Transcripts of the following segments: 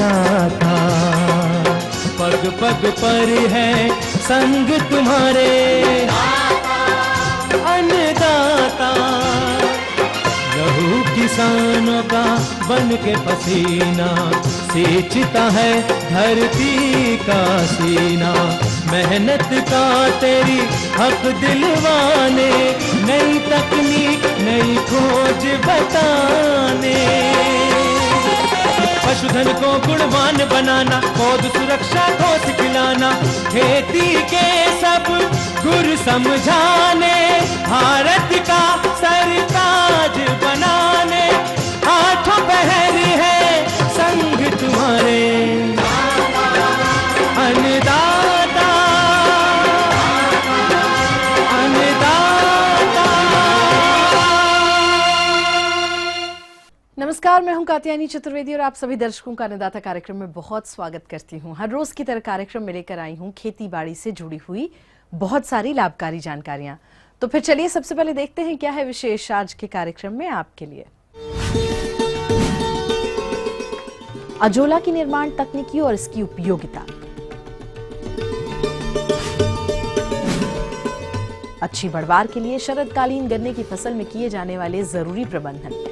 अन्नदाता, पग पग पर है संग तुम्हारे अन्नदाता। लहू किसानों का बन के पसीना सींचता है धरती का सीना। मेहनत का तेरी हक दिलवाने, नई तकनीक नई खोज बताने। पशुधन को गुणवान बनाना, पौध सुरक्षा को सिखलाना, खेती के सब गुर समझाने, भारत का सरताज बनाने। आठों पहर है संग तुम्हारे अन्नदाता, अन्नदाता। नमस्कार, मैं हूं कात्यायनी चतुर्वेदी और आप सभी दर्शकों का अन्नदाता कार्यक्रम में बहुत स्वागत करती हूं। हर रोज की तरह कार्यक्रम में लेकर आई हूं खेती बाड़ी से जुड़ी हुई बहुत सारी लाभकारी जानकारियां। तो फिर चलिए सबसे पहले देखते हैं क्या है विशेष आज के कार्यक्रम में आपके लिए। अजोला की निर्माण तकनीकी और इसकी उपयोगिता, अच्छी बढ़वार के लिए शरदकालीन गन्ने की फसल में किए जाने वाले जरूरी प्रबंधन,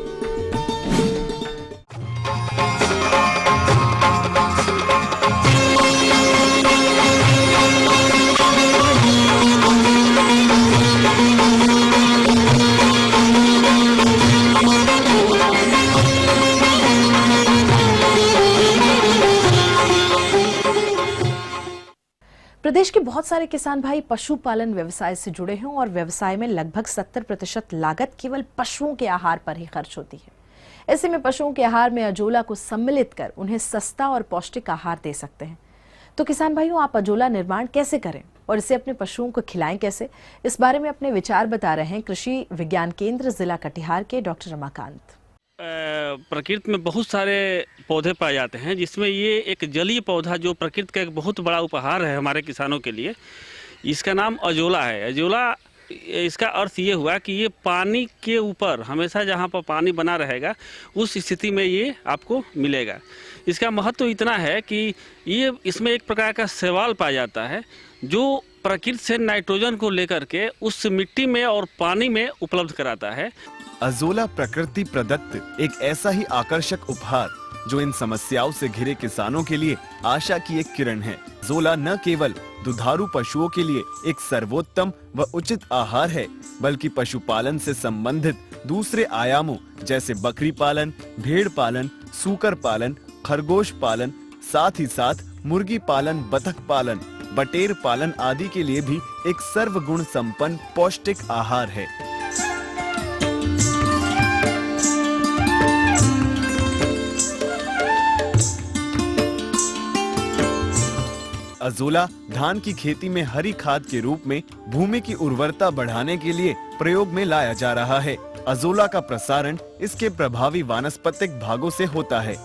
प्रदेश के बहुत सारे किसान भाई पशुपालन व्यवसाय से जुड़े हैं और व्यवसाय में लगभग 70% लागत केवल पशुओं के आहार पर ही खर्च होती है। ऐसे में पशुओं के आहार में अजोला को सम्मिलित कर उन्हें सस्ता और पौष्टिक आहार दे सकते हैं। तो किसान भाइयों, आप अजोला निर्माण कैसे करें और इसे अपने पशुओं को खिलाएं कैसे, इस बारे में अपने विचार बता रहे हैं कृषि विज्ञान केंद्र जिला कटिहार के डॉक्टर रमाकांत। प्रकृति में बहुत सारे पौधे पाए जाते हैं, जिसमें ये एक जलीय पौधा जो प्रकृति का एक बहुत बड़ा उपहार है हमारे किसानों के लिए। इसका नाम अजोला है। अजोला, इसका अर्थ ये हुआ कि ये पानी के ऊपर हमेशा जहाँ पर पानी बना रहेगा उस स्थिति में ये आपको मिलेगा। इसका महत्व इतना है कि ये इसमें एक प्रकार का शैवाल पाया जाता है जो प्रकृति से नाइट्रोजन को लेकर के उस मिट्टी में और पानी में उपलब्ध कराता है। अजोला प्रकृति प्रदत्त एक ऐसा ही आकर्षक उपहार जो इन समस्याओं से घिरे किसानों के लिए आशा की एक किरण है। अजोला न केवल दुधारू पशुओं के लिए एक सर्वोत्तम व उचित आहार है, बल्कि पशुपालन से संबंधित दूसरे आयामों जैसे बकरी पालन, भेड़ पालन, सूकर पालन, खरगोश पालन, साथ ही साथ मुर्गी पालन, बतख पालन, बटेर पालन आदि के लिए भी एक सर्वगुण संपन्न पौष्टिक आहार है। अजोला धान की खेती में हरी खाद के रूप में भूमि की उर्वरता बढ़ाने के लिए प्रयोग में लाया जा रहा है। अजोला का प्रसारण इसके प्रभावी वानस्पतिक भागों से होता है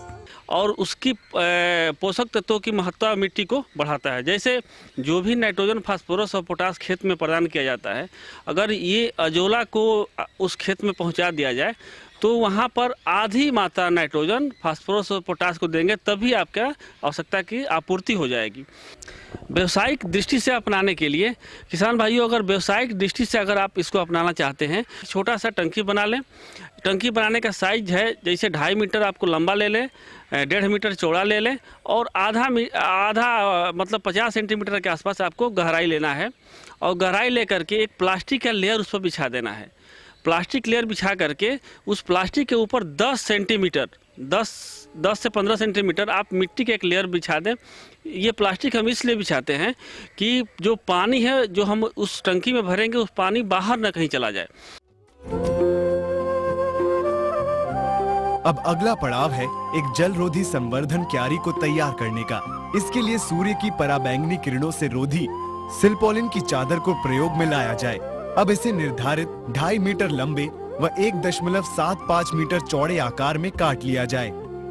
और उसकी पोषक तत्वों की महत्ता मिट्टी को बढ़ाता है। जैसे जो भी नाइट्रोजन, फास्फोरस और पोटास खेत में प्रदान किया जाता है, अगर ये अजोला को उस खेत में पहुंचा दिया जाए तो वहाँ पर आधी मात्रा नाइट्रोजन, फास्फोरस और पोटास को देंगे, तभी आपका आवश्यकता की आपूर्ति हो जाएगी। व्यवसायिक दृष्टि से अपनाने के लिए किसान भाइयों, अगर व्यवसायिक दृष्टि से अगर आप इसको अपनाना चाहते हैं, छोटा सा टंकी बना लें। टंकी बनाने का साइज है जैसे 2.5 मीटर आपको लंबा ले लें, 1.5 मीटर चौड़ा ले लें और आधा मतलब 50 सेंटीमीटर के आसपास आपको गहराई लेना है। और गहराई लेकर के एक प्लास्टिक का लेयर उस पर बिछा देना है। प्लास्टिक लेयर बिछा करके उस प्लास्टिक के ऊपर 10 सेंटीमीटर 10 से 15 सेंटीमीटर आप मिट्टी के एक लेयर बिछा दें। ये प्लास्टिक हम इसलिए बिछाते हैं कि जो पानी है जो हम उस टंकी में भरेंगे, उस पानी बाहर न कहीं चला जाए। अब अगला पड़ाव है एक जल रोधी संवर्धन क्यारी को तैयार करने का। इसके लिए सूर्य की पराबैंगनी किरणों से रोधी सिल्पोलिन की चादर को प्रयोग में लाया जाए। अब इसे निर्धारित 2.5 मीटर लंबे व 1.75 मीटर चौड़े आकार में काट लिया जाए।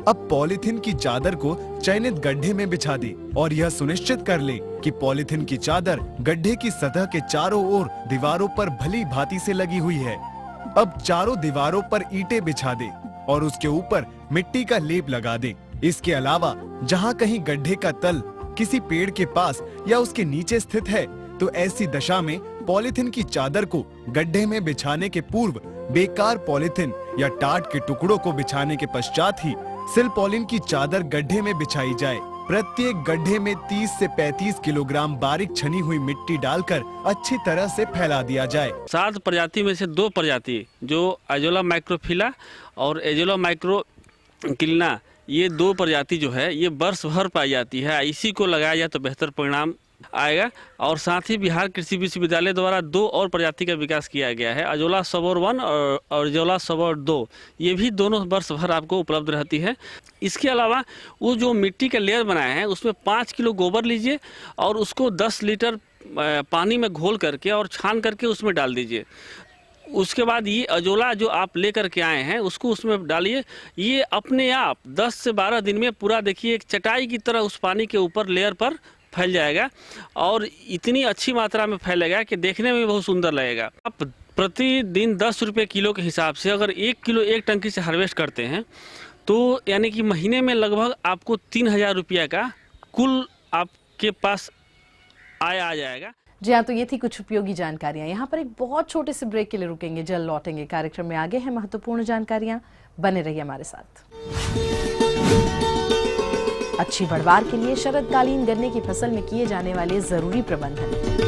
अब पॉलीथीन की चादर को चयनित गड्ढे में बिछा दे और यह सुनिश्चित कर ले कि पॉलीथीन की चादर गड्ढे की सतह के चारों ओर दीवारों पर भली भांति से लगी हुई है। अब चारों दीवारों पर ईंटें बिछा दे और उसके ऊपर मिट्टी का लेप लगा दे। इसके अलावा जहाँ कहीं गड्ढे का तल किसी पेड़ के पास या उसके नीचे स्थित है तो ऐसी दशा में पॉलीथिन की चादर को गड्ढे में बिछाने के पूर्व बेकार पॉलीथिन या टाट के टुकड़ों को बिछाने के पश्चात ही सिलपॉलिन की चादर गड्ढे में बिछाई जाए। प्रत्येक गड्ढे में 30 से 35 किलोग्राम बारीक छनी हुई मिट्टी डालकर अच्छी तरह से फैला दिया जाए। 7 प्रजाति में से 2 प्रजाति जो एजोला माइक्रोफिला और एजोला माइक्रोकिल्ना, ये 2 प्रजाति जो है ये वर्ष भर पाई जाती है। इसी को लगाया जाए तो बेहतर परिणाम आएगा। और साथ ही बिहार कृषि विश्वविद्यालय द्वारा 2 और प्रजाति का विकास किया गया है, अजोला सबोर 1 और अजोला सबोर 2। ये भी दोनों वर्ष भर आपको उपलब्ध रहती है। इसके अलावा वो जो मिट्टी का लेयर बनाए हैं उसमें 5 किलो गोबर लीजिए और उसको 10 लीटर पानी में घोल करके और छान करके उसमें डाल दीजिए। उसके बाद ये अजोला जो आप लेकर के आए हैं उसको उसमें डालिए। ये अपने आप 10 से 12 दिन में पूरा देखिए एक चटाई की तरह उस पानी के ऊपर लेयर पर फैल जाएगा और इतनी अच्छी मात्रा में फैलेगा कि देखने में बहुत सुंदर लगेगा। आप प्रतिदिन 10 रुपये किलो के हिसाब से अगर 1 किलो एक टंकी से हार्वेस्ट करते हैं तो यानी कि महीने में लगभग आपको 3000 रुपया का कुल आपके पास आय आ जाएगा। जी हाँ, तो ये थी कुछ उपयोगी जानकारियां। यहाँ पर एक बहुत छोटे से ब्रेक के लिए रुकेंगे, जल्द लौटेंगे। कार्यक्रम में आगे हैं महत्वपूर्ण जानकारियां, बने रहिए हमारे साथ। अच्छी बढ़वार के लिए शरदकालीन गन्ने की फसल में किए जाने वाले जरूरी प्रबंधन।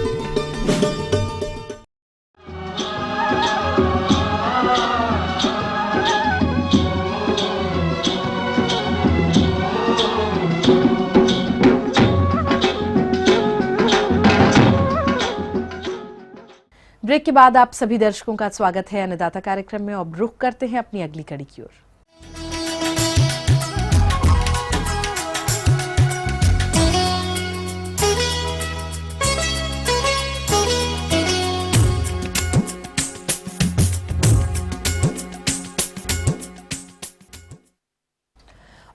ब्रेक के बाद आप सभी दर्शकों का स्वागत है अन्नदाता कार्यक्रम में। अब रुख करते हैं अपनी अगली कड़ी की ओर।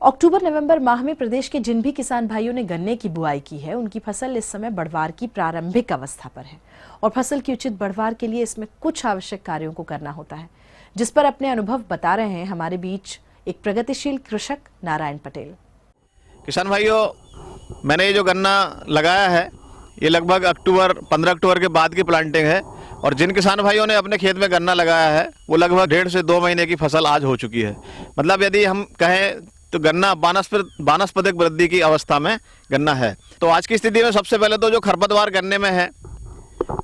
अक्टूबर नवंबर माह में प्रदेश के जिन भी किसान भाइयों ने गन्ने की बुआई की है उनकी फसल इस समय बढ़वार की प्रारंभिक अवस्था पर है और फसल की उचित बढ़वार के लिए इसमें कुछ आवश्यक कार्यों को करना होता है, जिस पर अपने अनुभव बता रहे हैं हमारे बीच एक प्रगतिशील कृषक नारायण पटेल। किसान भाइयों, मैंने ये जो गन्ना लगाया है ये लगभग 15 अक्टूबर के बाद की प्लांटिंग है और जिन किसान भाइयों ने अपने खेत में गन्ना लगाया है वो लगभग 1.5 से 2 महीने की फसल आज हो चुकी है। मतलब यदि हम कहें तो गन्ना वानस्पतिक वृद्धि की अवस्था में गन्ना है। तो आज की स्थिति में सबसे पहले तो जो खरपतवार गन्ने में है,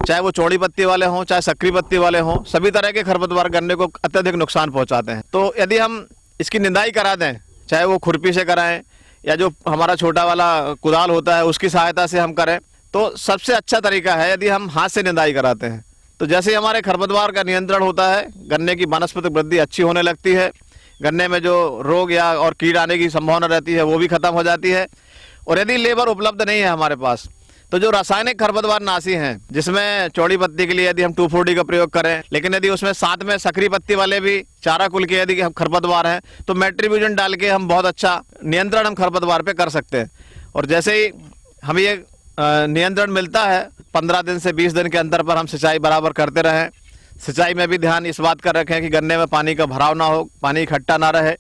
चाहे वो चौड़ी पत्ती वाले हों चाहे सक्रिय पत्ती वाले हों, सभी तरह के खरपतवार गन्ने को अत्यधिक नुकसान पहुंचाते हैं। तो यदि हम इसकी निंदाई करा दें, चाहे वो खुरपी से कराएं या जो हमारा छोटा वाला कुदाल होता है उसकी सहायता से हम करें, तो सबसे अच्छा तरीका है यदि हम हाथ से निंदाई कराते हैं। तो जैसे ही हमारे खरपतवार का नियंत्रण होता है, गन्ने की वानस्पतिक वृद्धि अच्छी होने लगती है, गन्ने में जो रोग या और कीड़ आने की संभावना रहती है वो भी खत्म हो जाती है। और यदि लेबर उपलब्ध नहीं है हमारे पास तो जो रासायनिक खरपतवार नाशी हैं, जिसमें चौड़ी पत्ती के लिए यदि हम 2,4-D का प्रयोग करें, लेकिन यदि उसमें साथ में सक्रिय पत्ती वाले भी चारा कुल के यदि हम खरपतवार हैं तो मेट्रीब्यूजन डाल के हम बहुत अच्छा नियंत्रण हम खरपतवार पे कर सकते हैं। और जैसे ही हमें ये नियंत्रण मिलता है 15 दिन से 20 दिन के अंतर पर हम सिंचाई बराबर करते रहें। सिंचाई में भी ध्यान इस बात का रखें कि गन्ने में पानी का भराव ना हो, पानी इकट्ठा ना रहे।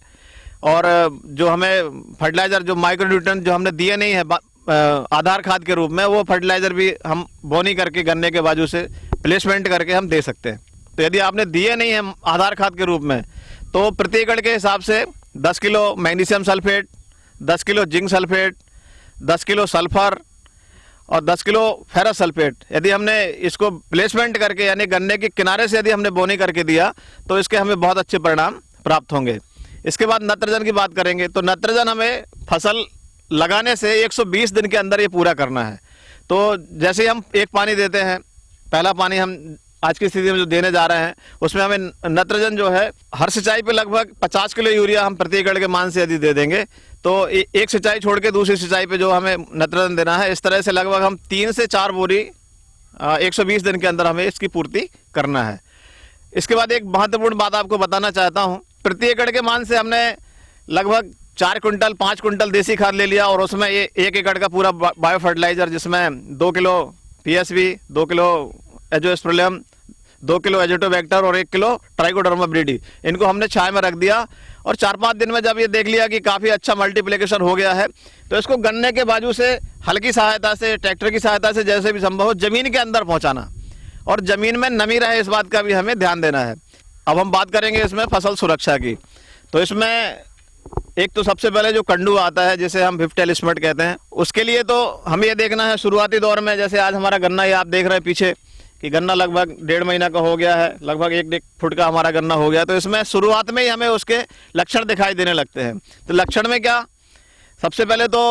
और जो हमें फर्टिलाइजर जो माइक्रोन्यूट्रिएंट जो हमने दिए नहीं है आधार खाद के रूप में, वो फर्टिलाइजर भी हम बोनी करके गन्ने के बाजू से प्लेसमेंट करके हम दे सकते हैं। तो यदि आपने दिए नहीं है आधार खाद के रूप में तो प्रति एकड़ के हिसाब से 10 kilo magnesium sulphate, 10 kilo zinc sulphate, 10 kilo sulphur और 10 किलो फेरस सल्फेट यदि हमने इसको प्लेसमेंट करके यानी गन्ने के किनारे से यदि हमने बोनी करके दिया तो इसके हमें बहुत अच्छे परिणाम प्राप्त होंगे। इसके बाद नत्रजन की बात करेंगे तो नत्रजन हमें फसल लगाने से 120 दिन के अंदर ये पूरा करना है। तो जैसे ही हम एक पानी देते हैं, पहला पानी हम आज की स्थिति में जो देने जा रहे हैं उसमें हमें नत्रजन जो है हर सिंचाई पे लगभग 50 किलो यूरिया हम प्रति एकड़ के मान से यदि दे देंगे तो एक सिंचाई छोड़ के दूसरी सिंचाई पे जो हमें नत्रजन देना है, इस तरह से लगभग हम 3 से 4 बोरी 120 दिन के अंदर हमें इसकी पूर्ति करना है। इसके बाद एक महत्वपूर्ण बात आपको बताना चाहता हूँ, प्रति एकड़ के मान से हमने लगभग 4 क्विंटल 5 क्विंटल देसी खाद ले लिया और उसमें ये 1 एकड़ का पूरा बायो फर्टिलाइजर जिसमें 2 kilo PSB, 2 kilo azospirillum, 2 kilo azotobacter और 1 किलो ट्राइकोडर्मा ब्रीडी, इनको हमने छाया में रख दिया। और 4-5 दिन में जब ये देख लिया कि काफ़ी अच्छा मल्टीप्लिकेशन हो गया है, तो इसको गन्ने के बाजू से हल्की सहायता से, ट्रैक्टर की सहायता से जैसे भी संभव हो ज़मीन के अंदर पहुँचाना, और ज़मीन में नमी रहे इस बात का भी हमें ध्यान देना है। अब हम बात करेंगे इसमें फसल सुरक्षा की। तो इसमें एक तो सबसे पहले जो कंडू आता है, जिसे हम 50 एलिस्मेट कहते हैं, उसके लिए तो हमें ये देखना है शुरुआती दौर में, जैसे आज हमारा गन्ना ये आप देख रहे हैं पीछे कि गन्ना लगभग 1.5 महीना का हो गया है, लगभग 1 फुट का हमारा गन्ना हो गया। तो इसमें शुरुआत में ही हमें उसके लक्षण दिखाई देने लगते हैं। तो लक्षण में क्या, सबसे पहले तो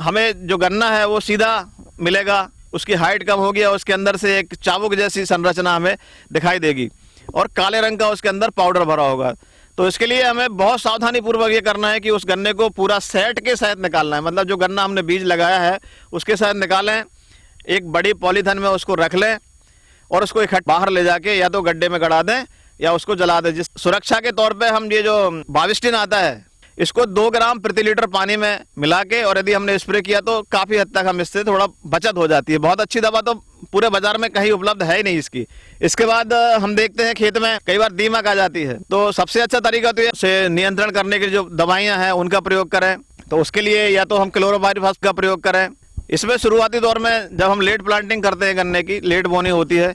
हमें जो गन्ना है वो सीधा मिलेगा, उसकी हाइट कम होगी और उसके अंदर से एक चाबुक जैसी संरचना हमें दिखाई देगी, और काले रंग का उसके अंदर पाउडर भरा होगा। तो इसके लिए हमें बहुत सावधानी पूर्वक ये करना है कि उस गन्ने को पूरा सेट के साथ निकालना है, मतलब जो गन्ना हमने बीज लगाया है उसके साथ निकालें, एक बड़ी पॉलीथीन में उसको रख लें और उसको इकट्ठा बाहर ले जाके या तो गड्ढे में गड़ा दें या उसको जला दें। जिस सुरक्षा के तौर पे हम ये जो बाविस्टिन आता है, इसको 2 ग्राम प्रति लीटर पानी में मिला के, और यदि हमने स्प्रे किया तो काफ़ी हद तक हम इससे थोड़ा बचत हो जाती है। बहुत अच्छी दवा तो पूरे बाजार में कहीं उपलब्ध है ही नहीं इसकी। इसके बाद हम देखते हैं खेत में कई बार दीमक आ जाती है, तो सबसे अच्छा तरीका तो ये नियंत्रण करने की जो दवाइयाँ हैं उनका प्रयोग करें। तो उसके लिए या तो हम क्लोरोपाइरिफॉस का प्रयोग करें। इसमें शुरुआती दौर में जब हम लेट प्लांटिंग करते हैं, गन्ने की लेट बोनी होती है,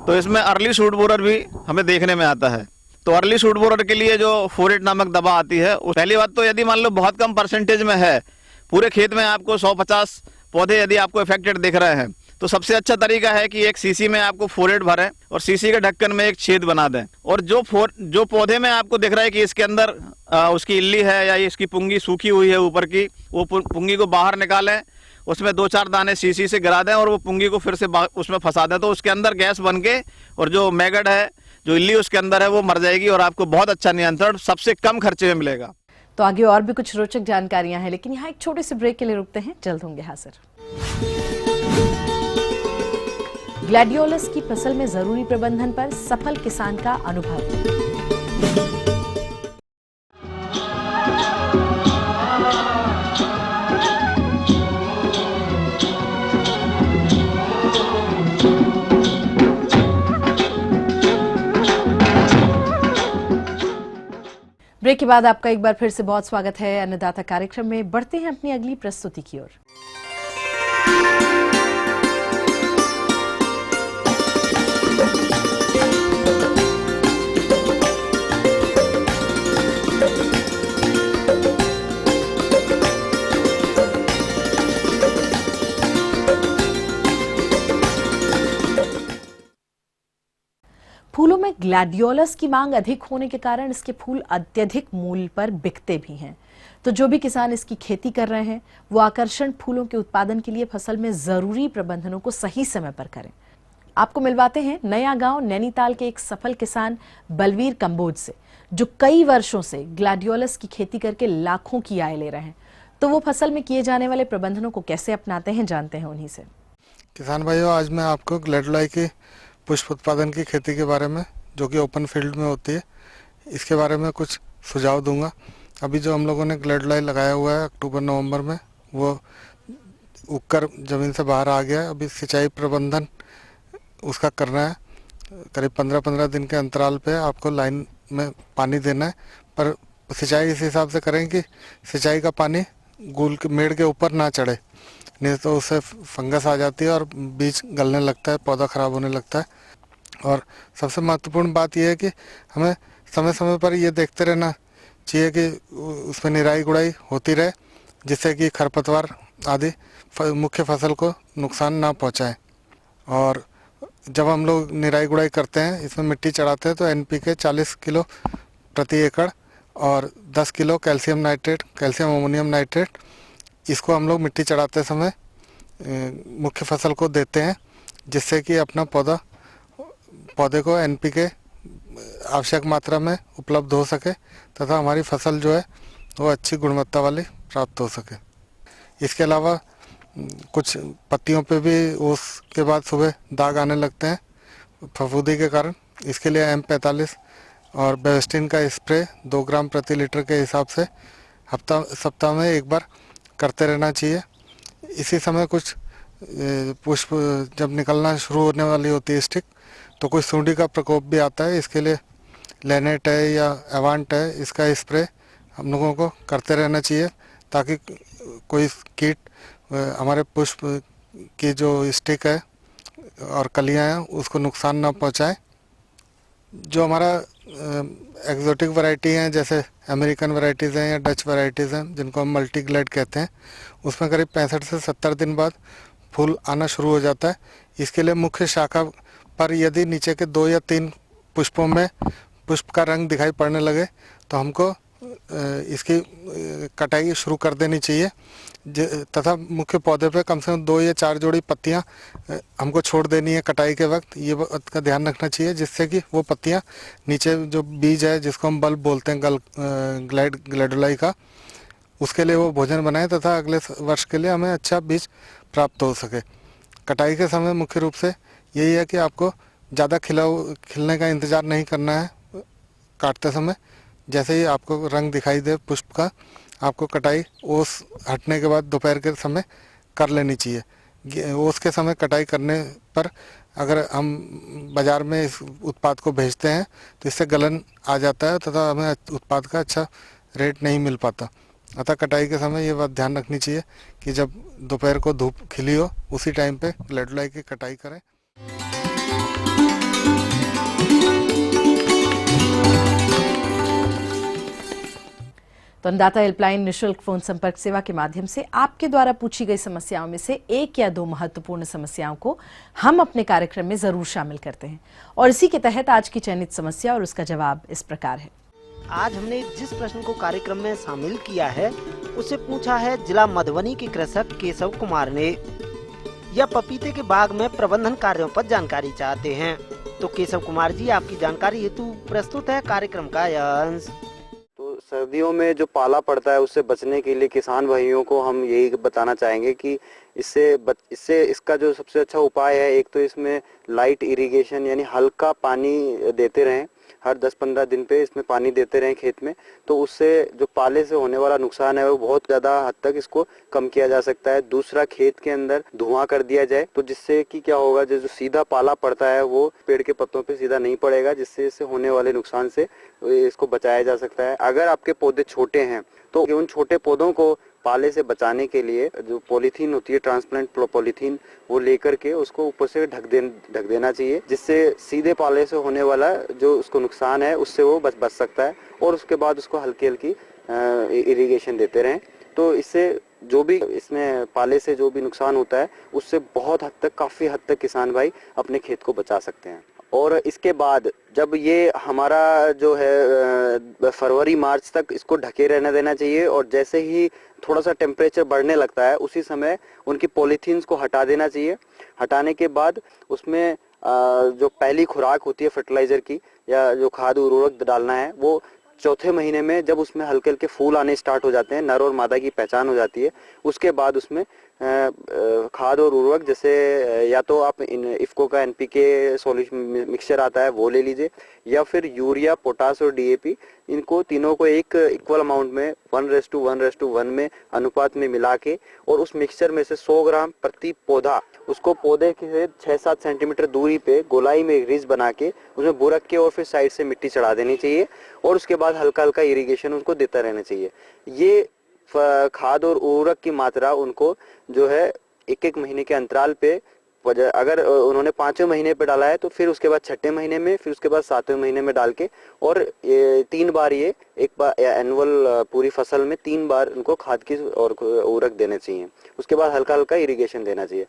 तो इसमें अर्ली शूट बोरर भी हमें देखने में आता है। तो अर्ली शूट बोरर के लिए जो 4-8 नामक दवा आती है, पहली बात तो यदि मान लो बहुत कम परसेंटेज में है, पूरे खेत में आपको 150 पौधे यदि आपको इफेक्टेड दिख रहे हैं, तो सबसे अच्छा तरीका है कि एक सीसी में आपको 4-8 भरें और सीसी के ढक्कन में एक छेद बना दें, और जो पौधे में आपको दिख रहा है कि इसके अंदर उसकी इल्ली है या इसकी पुंगी सूखी हुई है ऊपर की, वो पुंगी को बाहर निकालें, उसमें 2-4 दाने सीसी से गिरा दें और वो पुंगी को फिर से उसमें फंसा दें। तो उसके अंदर गैस बन के और जो मैगड है, जो इल्ली उसके अंदर है, वो मर जाएगी और आपको बहुत अच्छा नियंत्रण सबसे कम खर्चे में मिलेगा। तो आगे और भी कुछ रोचक जानकारियां हैं, लेकिन यहाँ एक छोटे से ब्रेक के लिए रुकते हैं, जल्द होंगे हाजिर। ग्लैडियोलस की फसल में जरूरी प्रबंधन पर सफल किसान का अनुभव। ब्रेक के बाद आपका एक बार फिर से बहुत स्वागत है अन्नदाता कार्यक्रम में। बढ़ते हैं अपनी अगली प्रस्तुति की ओर। फूलों में ग्लैडियोलस की मांग अधिक होने के कारण इसके फूल अत्यधिक मूल्य पर बिकते भी हैं। तो जो भी किसान इसकी खेती कर रहे हैं, वो आकर्षण फूलों के उत्पादन के लिए फसल में जरूरी प्रबंधनों को सही समय पर करें। आपको मिलवाते हैं नया गांव नैनीताल के एक सफल किसान बलवीर कंबोज से, जो कई वर्षों से ग्लैडियोलस की खेती करके लाखों की आय ले रहे हैं। तो वो फसल में किए जाने वाले प्रबंधनों को कैसे अपनाते हैं, जानते हैं उन्हीं से। किसान भाइयों, आज मैं आपको ग्लैडियोलाई की पुष्प उत्पादन की खेती के बारे में, जो कि ओपन फील्ड में होती है, इसके बारे में कुछ सुझाव दूंगा। अभी जो हम लोगों ने ग्लैडियोलाई लगाया हुआ है अक्टूबर-नवंबर में, वो उगकर ज़मीन से बाहर आ गया है। अभी सिंचाई प्रबंधन उसका करना है। करीब 15-15 दिन के अंतराल पे आपको लाइन में पानी देना है, पर सिंचाई इस हिसाब से करें कि सिंचाई का पानी गोल के मेड़ के ऊपर ना चढ़े, नहीं तो उससे फंगस आ जाती है और बीज गलने लगता है, पौधा ख़राब होने लगता है। और सबसे महत्वपूर्ण बात यह है कि हमें समय समय पर ये देखते रहना चाहिए कि उसमें निराई गुड़ाई होती रहे, जिससे कि खरपतवार आदि मुख्य फसल को नुकसान ना पहुंचाए। और जब हम लोग निराई गुड़ाई करते हैं, इसमें मिट्टी चढ़ाते हैं, तो NPK 40 किलो प्रति एकड़ और 10 kilo calcium nitrate, calcium ammonium nitrate, इसको हम लोग मिट्टी चढ़ाते समय मुख्य फसल को देते हैं, जिससे कि अपना पौधे को NPK आवश्यक मात्रा में उपलब्ध हो सके तथा हमारी फसल जो है वो अच्छी गुणवत्ता वाली प्राप्त हो सके। इसके अलावा कुछ पत्तियों पे भी उसके बाद सुबह दाग आने लगते हैं फफूंदी के कारण। इसके लिए M45 और बेवेस्टिन का स्प्रे 2 ग्राम प्रति लीटर के हिसाब से सप्ताह में एक बार करते रहना चाहिए। इसी समय कुछ पुष्प जब निकलना शुरू होने वाली होती है स्टिक, तो कोई सूंडी का प्रकोप भी आता है। इसके लिए लेनेट है या एवांट है, इसका स्प्रे हम लोगों को करते रहना चाहिए ताकि कोई कीट हमारे पुष्प की जो स्टिक है और कलियां हैं उसको नुकसान ना पहुंचाए। जो हमारा एग्जोटिक वैरायटी हैं जैसे अमेरिकन वैरायटीज़ हैं या डच वैरायटीज़ हैं जिनको हम मल्टीग्लेड कहते हैं, उसमें करीब 65 से 70 दिन बाद फूल आना शुरू हो जाता है। इसके लिए मुख्य शाखा पर यदि नीचे के 2 या 3 पुष्पों में पुष्प का रंग दिखाई पड़ने लगे तो हमको इसकी कटाई शुरू कर देनी चाहिए तथा मुख्य पौधे पे कम से कम 2 या 4 जोड़ी पत्तियां हमको छोड़ देनी है कटाई के वक्त। ये बात का ध्यान रखना चाहिए जिससे कि वो पत्तियां नीचे जो बीज है जिसको हम बल्ब बोलते हैं ग्लैडोलाई का, उसके लिए वो भोजन बनाए तथा अगले वर्ष के लिए हमें अच्छा बीज प्राप्त हो सके। कटाई के समय मुख्य रूप से यही है कि आपको ज़्यादा खिलने का इंतज़ार नहीं करना है। काटते समय जैसे ही आपको रंग दिखाई दे पुष्प का, आपको कटाई ओस हटने के बाद दोपहर के समय कर लेनी चाहिए। ओस के समय कटाई करने पर अगर हम बाज़ार में इस उत्पाद को भेजते हैं तो इससे गलन आ जाता है तथा हमें उत्पाद का अच्छा रेट नहीं मिल पाता। अतः कटाई के समय ये बात ध्यान रखनी चाहिए कि जब दोपहर को धूप खिली हो उसी टाइम पे ग्लैडोलाई की कटाई करें। तो अन्नदाता हेल्पलाइन निःशुल्क फोन संपर्क सेवा के माध्यम से आपके द्वारा पूछी गई समस्याओं में से 1 या 2 महत्वपूर्ण समस्याओं को हम अपने कार्यक्रम में जरूर शामिल करते हैं और इसी के तहत आज की चयनित समस्या और उसका जवाब इस प्रकार है। आज हमने जिस प्रश्न को कार्यक्रम में शामिल किया है उसे पूछा है जिला मधुबनी के कृषक केशव कुमार ने। यह पपीते के बाग में प्रबंधन कार्यों पर जानकारी चाहते हैं। तो केशव कुमार जी, आपकी जानकारी हेतु प्रस्तुत है कार्यक्रम का यह अंश। तो सर्दियों में जो पाला पड़ता है उससे बचने के लिए किसान भाइयों को हम यही बताना चाहेंगे कि इसका जो सबसे अच्छा उपाय है, एक तो इसमें लाइट इरिगेशन यानी हल्का पानी देते रहें, हर 10-15 दिन पे इसमें पानी देते रहें खेत में। तो उससे जो पाले से होने वाला नुकसान है वो बहुत ज्यादा हद तक इसको कम किया जा सकता है। दूसरा, खेत के अंदर धुआं कर दिया जाए तो जिससे कि क्या होगा, जो सीधा पाला पड़ता है वो पेड़ के पत्तों पे सीधा नहीं पड़ेगा, जिससे इससे होने वाले नुकसान से इसको बचाया जा सकता है। अगर आपके पौधे छोटे हैं तो उन छोटे पौधों को पाले से बचाने के लिए जो पॉलीथीन होती है, ट्रांसप्लांट पॉलीथीन, वो लेकर के उसको ऊपर से ढक देना चाहिए, जिससे सीधे पाले से होने वाला जो उसको नुकसान है उससे वो बच सकता है। और उसके बाद उसको हल्की हल्की इरिगेशन देते रहें। तो इससे जो भी इसमें पाले से जो भी नुकसान होता है उससे बहुत हद तक, काफी हद तक किसान भाई अपने खेत को बचा सकते हैं। और इसके बाद जब ये हमारा जो है फरवरी मार्च तक इसको ढके रहने देना चाहिए और जैसे ही थोड़ा सा टेम्परेचर बढ़ने लगता है उसी समय उनकी पॉलीथीन्स को हटा देना चाहिए। हटाने के बाद उसमें जो पहली खुराक होती है फर्टिलाइजर की या जो खाद उर्वरक डालना है, वो चौथे महीने में जब उसमें हल्के हल्के फूल आने स्टार्ट हो जाते हैं, नर और मादा की पहचान हो जाती है, उसके बाद उसमें खाद और उर्वरक जैसे या तो आप इफ्को का एनपीके सॉल्यूशन मिक्सचर आता है वो ले लीजिए, या फिर यूरिया, पोटास और डीएपी, इनको तीनों को एक इक्वल अमाउंट में 1:1 में अनुपात में मिला के और उस मिक्सचर में से 100 ग्राम प्रति पौधा, उसको पौधे के 6-7 सेंटीमीटर दूरी पे गोलाई में रिज बना के उसमें बुरक के और फिर साइड से मिट्टी चढ़ा देनी चाहिए और उसके बाद हल्का हल्का इरिगेशन उसको देता रहना चाहिए। ये खाद और उर्वरक की मात्रा उनको जो है 1-1 महीने के अंतराल पे, अगर उन्होंने 5वें महीने पे डाला है तो फिर उसके बाद 6ठे महीने में, फिर उसके बाद 7वें महीने में डाल के और 3 बार, ये एक बार एनुअल पूरी फसल में 3 बार उनको खाद की और उर्वरक देने चाहिए। उसके बाद हल्का हल्का इरिगेशन देना चाहिए।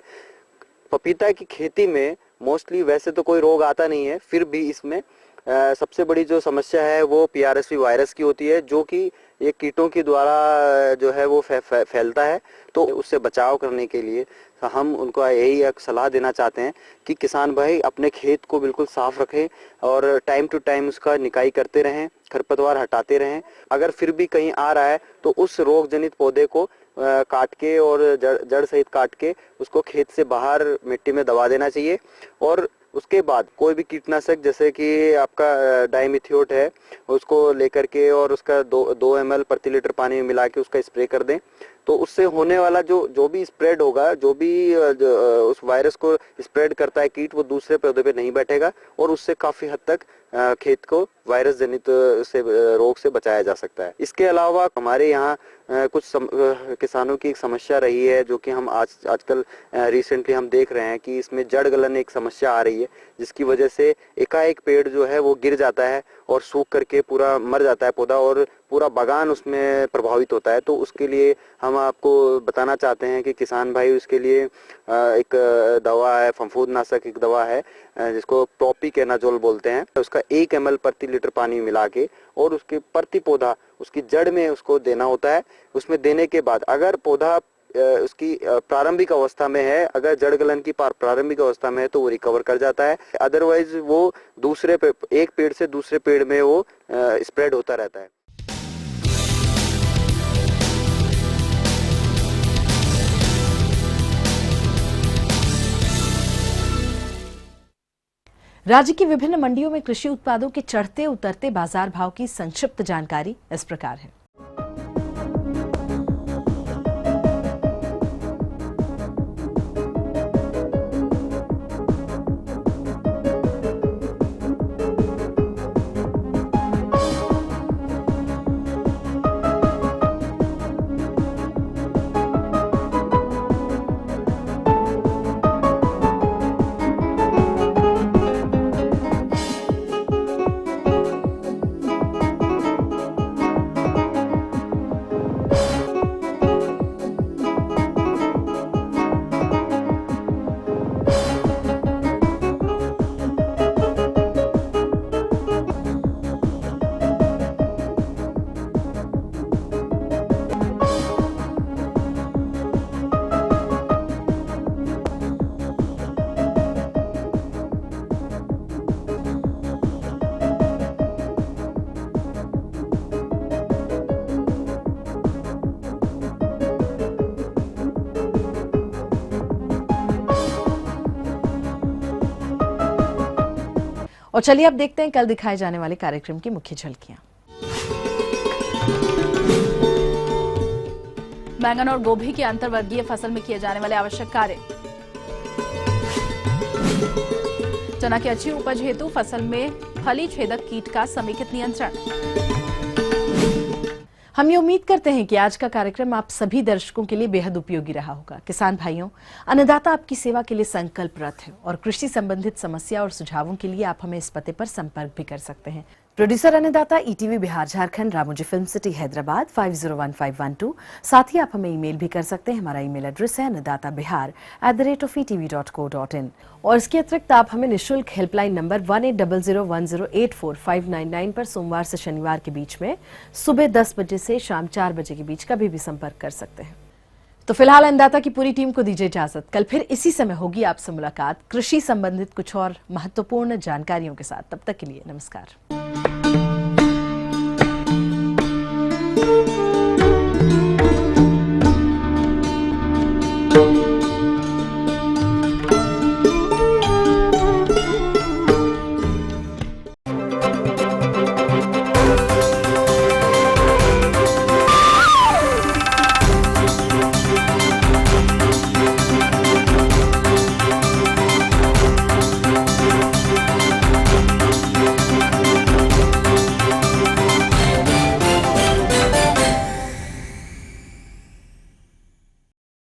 पपीता की खेती में मोस्टली वैसे तो कोई रोग आता नहीं है, फिर भी इसमें सबसे बड़ी जो समस्या है वो PRSV वायरस की होती है, जो कि ये कीटों के द्वारा जो है वो फैलता है। तो उससे बचाव करने के लिए हम उनको यही एक सलाह देना चाहते हैं कि किसान भाई अपने खेत को बिल्कुल साफ रखें और टाइम टू टाइम उसका निकाई करते रहें, खरपतवार हटाते रहें। अगर फिर भी कहीं आ रहा है तो उस रोग जनित पौधे को काट के और जड़ सहित काट के उसको खेत से बाहर मिट्टी में दबा देना चाहिए। और उसके बाद कोई भी कीटनाशक जैसे कि आपका डाइमिथियोट है उसको लेकर के और उसका 2 ml प्रति लीटर पानी में मिला के उसका स्प्रे कर दें। तो उससे होने वाला जो भी स्प्रेड होगा, जो भी उस वायरस को स्प्रेड करता है कीट, वो दूसरे पौधे पे नहीं बैठेगा और उससे काफी हद तक खेत को वायरस जनित से रोग से बचाया जा सकता है। इसके अलावा हमारे यहाँ कुछ किसानों की एक समस्या रही है, जो कि हम आजकल रिसेंटली हम देख रहे हैं कि इसमें जड़ गलन एक समस्या आ रही है, जिसकी वजह से एकाएक पेड़ जो है वो गिर जाता है और सूख करके पूरा मर जाता है पौधा और पूरा बागान उसमें प्रभावित होता है। तो उसके लिए हम आपको बताना चाहते हैं कि किसान भाई, उसके लिए एक दवा है, फफूंदनाशक एक दवा है जिसको प्रोपिकेनाजोल बोलते हैं। उसका 1 ml प्रति लीटर पानी मिला के और उसके प्रति पौधा उसकी जड़ में उसको देना होता है। उसमें देने के बाद अगर पौधा उसकी प्रारंभिक अवस्था में है, अगर जड़ गलन की प्रारंभिक अवस्था में है तो वो रिकवर कर जाता है, अदरवाइज वो दूसरे एक पेड़ से दूसरे पेड़ में वो स्प्रेड होता रहता है। राज्य की विभिन्न मंडियों में कृषि उत्पादों के चढ़ते उतरते बाजार भाव की संक्षिप्त जानकारी इस प्रकार है। और चलिए अब देखते हैं कल दिखाए जाने वाले कार्यक्रम की मुख्य झलकियां। बैंगन और गोभी की अंतर्वर्गीय फसल में किए जाने वाले आवश्यक कार्य। चना की अच्छी उपज हेतु फसल में फली छेदक कीट का समेकित नियंत्रण। हम ये उम्मीद करते हैं कि आज का कार्यक्रम आप सभी दर्शकों के लिए बेहद उपयोगी रहा होगा। किसान भाइयों, अन्नदाता आपकी सेवा के लिए संकल्परत है और कृषि संबंधित समस्या और सुझावों के लिए आप हमें इस पते पर संपर्क भी कर सकते हैं। प्रोड्यूसर अन्नदाता, ETV Bihar Jharkhand, Ramoji film city Hyderabad 501512। साथ ही आप हमें ईमेल भी कर सकते हैं। हमारा ईमेल एड्रेस है annadatabihar@etv.co.in। और इसके अतिरिक्त आप हमें निःशुल्क हेल्पलाइन नंबर 180010845999 पर सोमवार से शनिवार के बीच में सुबह 10 बजे से शाम 4 बजे के बीच कभी भी संपर्क कर सकते हैं। तो फिलहाल अन्नदाता की पूरी टीम को दीजिए इजाजत। कल फिर इसी समय होगी आपसे मुलाकात कृषि संबंधित कुछ और महत्वपूर्ण जानकारियों के साथ। तब तक के लिए नमस्कार।